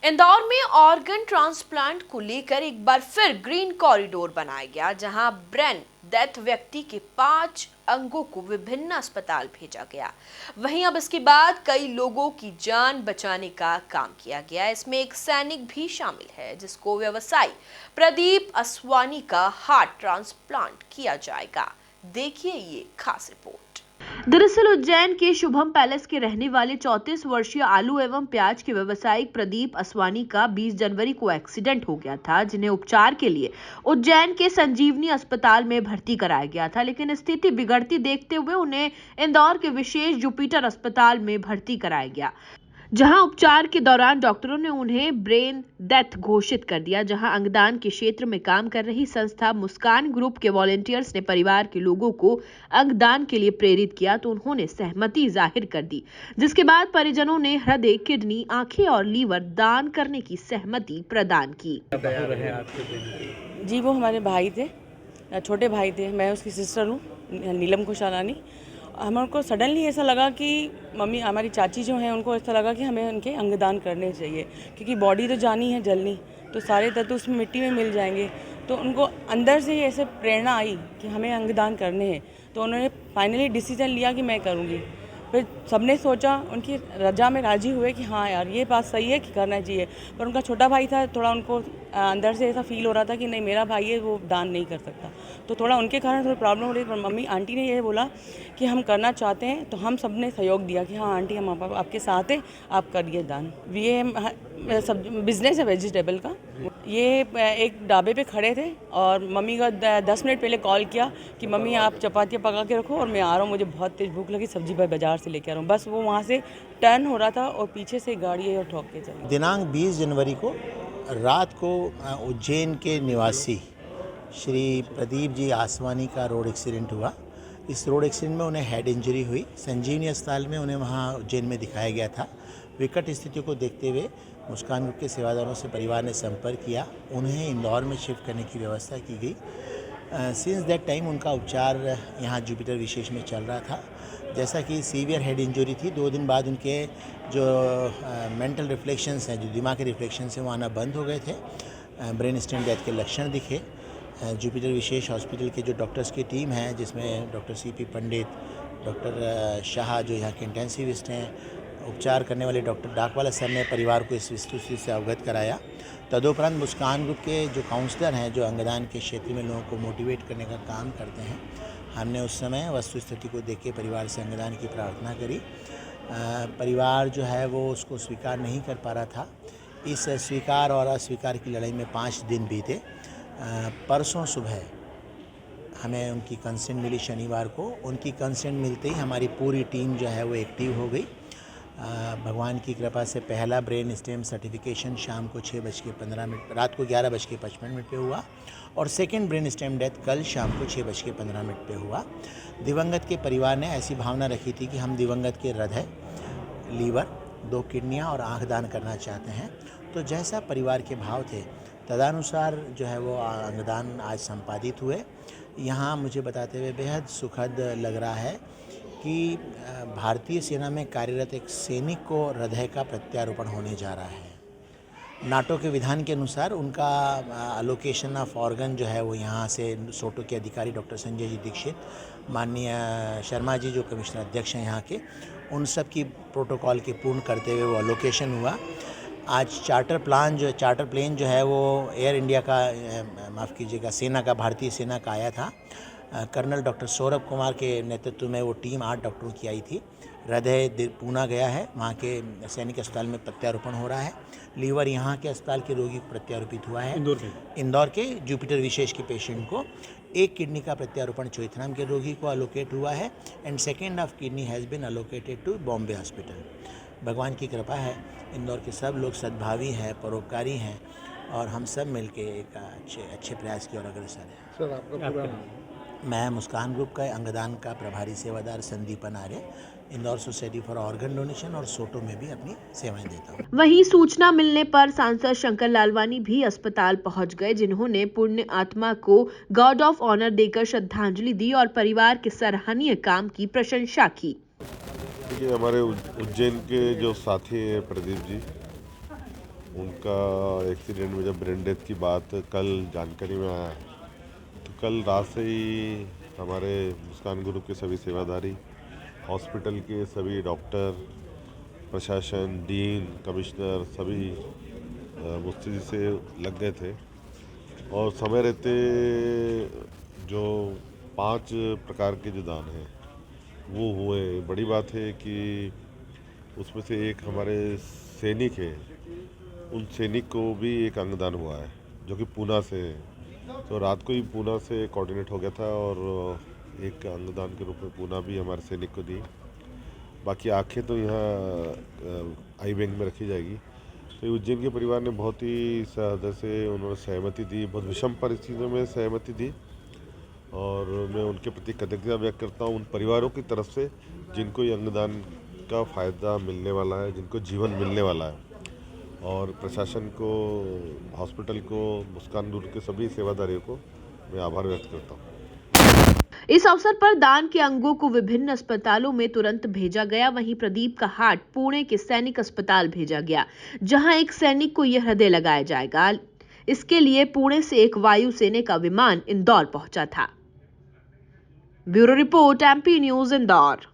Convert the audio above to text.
इंदौर में organ transplant को लेकर एक बार फिर ग्रीन कॉरिडोर बनाया गया, जहां ब्रेन डेथ व्यक्ति के 5 अंगों को विभिन्न अस्पताल भेजा गया। वहीं अब इसके बाद कई लोगों की जान बचाने का काम किया गया। इसमें एक सैनिक भी शामिल है, जिसको व्यवसायी प्रदीप असवानी का हार्ट ट्रांसप्लांट किया जाएगा। देखिए ये खास रिपोर्ट। दरअसल उज्जैन के शुभम पैलेस के रहने वाले 34 वर्षीय आलू एवं प्याज के व्यवसायिक प्रदीप असवानी का 20 जनवरी को एक्सीडेंट हो गया था, जिन्हें उपचार के लिए उज्जैन के संजीवनी अस्पताल में भर्ती कराया गया था, लेकिन स्थिति बिगड़ती देखते हुए उन्हें इंदौर के विशेष जुपिटर अस्पताल में भर्ती कराया गया, जहां उपचार के दौरान डॉक्टरों ने उन्हें ब्रेन डेथ घोषित कर दिया। जहां अंगदान के क्षेत्र में काम कर रही संस्था मुस्कान ग्रुप के वॉलंटियर्स ने परिवार के लोगों को अंगदान के लिए प्रेरित किया, तो उन्होंने सहमति जाहिर कर दी, जिसके बाद परिजनों ने हृदय, किडनी, आंखें और लीवर दान करने की सहमति प्रदान की। जी, वो हमारे भाई थे, छोटे भाई थे। मैं उसकी सिस्टर हूँ, नीलम खुशालानी। हमको सडनली ऐसा लगा कि मम्मी, हमारी चाची जो हैं, उनको ऐसा लगा कि हमें उनके अंगदान करने चाहिए, क्योंकि बॉडी तो जानी है जलनी, तो सारे तत्व उसमें मिट्टी में मिल जाएंगे। तो उनको अंदर से ऐसे प्रेरणा आई कि हमें अंगदान करने हैं, तो उन्होंने फाइनली डिसीजन लिया कि मैं करूँगी। फिर सबने सोचा, उनकी रजा में राजी हुए कि हाँ यार, ये बात सही है कि करना चाहिए। पर उनका छोटा भाई था, थोड़ा उनको अंदर से ऐसा फील हो रहा था कि नहीं, मेरा भाई है, वो दान नहीं कर सकता। तो थोड़ा उनके कारण थोड़ी प्रॉब्लम हो रही। पर मम्मी आंटी ने ये बोला कि हम करना चाहते हैं, तो हम सब ने सहयोग दिया कि हाँ आंटी, हम आपके साथ हैं, आप करिए दान। ये सब बिजनेस है वेजिटेबल का। ये एक ढाबे पे खड़े थे और मम्मी का 10 मिनट पहले कॉल किया कि मम्मी आप चपातियाँ पका के रखो और मैं आ रहा हूँ, मुझे बहुत तेज़ भूख लगी, सब्जी भाई बाजार से लेके आ रहा हूँ। बस वो वहाँ से टर्न हो रहा था और पीछे से गाड़ी है और ठोक के चली। दिनांक 20 जनवरी को रात को उज्जैन के निवासी श्री प्रदीप जी आसवानी का रोड एक्सीडेंट हुआ। इस रोड एक्सीडेंट में उन्हें हेड इंजरी हुई। संजीवनी अस्पताल में उन्हें वहाँ उज्जैन में दिखाया गया था। विकट स्थितियों को देखते हुए मुस्कान ग्रुप के सेवादारों से परिवार ने संपर्क किया। उन्हें इंदौर में शिफ्ट करने की व्यवस्था की गई। सिंस दैट टाइम उनका उपचार यहाँ जुपिटर विशेष में चल रहा था। जैसा कि सीवियर हेड इंजरी थी, 2 दिन बाद उनके जो मेंटल रिफ्लेक्शंस हैं, जो दिमाग के रिफ्लेक्शंस हैं, वो आना बंद हो गए थे। ब्रेन स्टेम डेथ के लक्षण दिखे। जुपिटर विशेष हॉस्पिटल के जो डॉक्टर्स की टीम है, जिसमें डॉक्टर CP पंडित, डॉक्टर शाह जो यहाँ के इंटेंसिविस्ट हैं, उपचार करने वाले डॉक्टर डाकवाला सर ने परिवार को इस वस्तुस्थिति से अवगत कराया। तदुपरांत मुस्कान ग्रुप के जो काउंसलर हैं, जो अंगदान के क्षेत्र में लोगों को मोटिवेट करने का काम करते हैं, हमने उस समय वस्तुस्थिति को देख के परिवार से अंगदान की प्रार्थना करी। परिवार जो है वो उसको स्वीकार नहीं कर पा रहा था। इस स्वीकार और अस्वीकार की लड़ाई में 5 दिन बीते। परसों सुबह हमें उनकी कंसेंट मिली, शनिवार को। उनकी कंसेंट मिलते ही हमारी पूरी टीम जो है वो एक्टिव हो गई। भगवान की कृपा से पहला ब्रेन स्टेम सर्टिफिकेशन शाम को 6:15, रात को 11:55 पे हुआ और सेकेंड ब्रेन स्टेम डेथ कल शाम को 6:15 पे हुआ। दिवंगत के परिवार ने ऐसी भावना रखी थी कि हम दिवंगत के हृदय, लीवर, 2 किडनियाँ और आँख दान करना चाहते हैं। तो जैसा परिवार के भाव थे, तदनुसार जो है वो अंगदान आज संपादित हुए। यहाँ मुझे बताते हुए बेहद सुखद लग रहा है कि भारतीय सेना में कार्यरत एक सैनिक को हृदय का प्रत्यारोपण होने जा रहा है। नाटो के विधान के अनुसार उनका अलोकेशन ऑफ ऑर्गन जो है वो यहाँ से सोटो के अधिकारी डॉक्टर संजय जी दीक्षित, माननीय शर्मा जी जो कमिश्नर अध्यक्ष हैं यहाँ के, उन सब की प्रोटोकॉल के पूर्ण करते हुए वो अलोकेशन हुआ। आज चार्टर प्लेन जो है वो एयर इंडिया का, माफ़ कीजिएगा, सेना का, भारतीय सेना का आया था। कर्नल डॉक्टर सौरभ कुमार के नेतृत्व में वो टीम 8 डॉक्टरों की आई थी। हृदय पूना गया है, वहाँ के सैनिक अस्पताल में प्रत्यारोपण हो रहा है। लीवर यहाँ के अस्पताल के रोगी को प्रत्यारोपित हुआ है, इंदौर के जुपिटर विशेष के पेशेंट को। एक किडनी का प्रत्यारोपण चोइथराम के रोगी को अलोकेट हुआ है and second of kidney has been allocated to Bombay hospital. भगवान की कृपा है, इंदौर के सब लोग सद्भावी हैं, परोपकारी हैं और हम सब मिलके एक अच्छे प्रयास की ओर अग्रसर हैं। सर, आपका पूरा मैं मुस्कान ग्रुप का अंगदान का प्रभारी सेवादार Sandipan Arya, Indore society for organ donation और सोटो में भी अपनी सेवाएं देता हूँ। वहीं सूचना मिलने पर सांसद शंकर लालवानी भी अस्पताल पहुंच गए, जिन्होंने पुण्य आत्मा को गार्ड ऑफ ऑनर देकर श्रद्धांजलि दी और परिवार के सराहनीय काम की प्रशंसा की। देखिए, हमारे उज्जैन के जो साथी हैं प्रदीप जी, उनका एक्सीडेंट में जब ब्रेन डेथ की बात कल जानकारी में आया, तो कल रात से ही हमारे मुस्कान ग्रुप के सभी सेवादारी, हॉस्पिटल के सभी डॉक्टर, प्रशासन, डीन, कमिश्नर सभी मुस्तैदी से लग गए थे और समय रहते जो 5 प्रकार के जो दान हैं वो हुए। बड़ी बात है कि उसमें से एक हमारे सैनिक है, उन सैनिक को भी एक अंगदान हुआ है जो कि पूना से है। तो रात को ही पूना से कोऑर्डिनेट हो गया था और एक अंगदान के रूप में पूना भी हमारे सैनिक को दी। बाकी आंखें तो यहाँ आई बैंक में रखी जाएगी। तो उज्जैन के परिवार ने बहुत ही सादे से उन्होंने सहमति दी, बहुत विषम परिस्थितियों में सहमति दी और मैं उनके प्रति कृतज्ञता व्यक्त करता हूँ उन परिवारों की तरफ से जिनको ये अंगदान का फ़ायदा मिलने वाला है, जिनको जीवन मिलने वाला है। और प्रशासन को, हॉस्पिटल को, मुस्कान ग्रुप के सभी सेवादारियों को मैं आभार व्यक्त करता हूँ। इस अवसर पर दान के अंगों को विभिन्न अस्पतालों में तुरंत भेजा गया। वहीं प्रदीप का हार्ट पुणे के सैनिक अस्पताल भेजा गया, जहां एक सैनिक को यह हृदय लगाया जाएगा। इसके लिए पुणे से एक वायुसेना का विमान इंदौर पहुंचा था। Bureau report, MP news, Indore.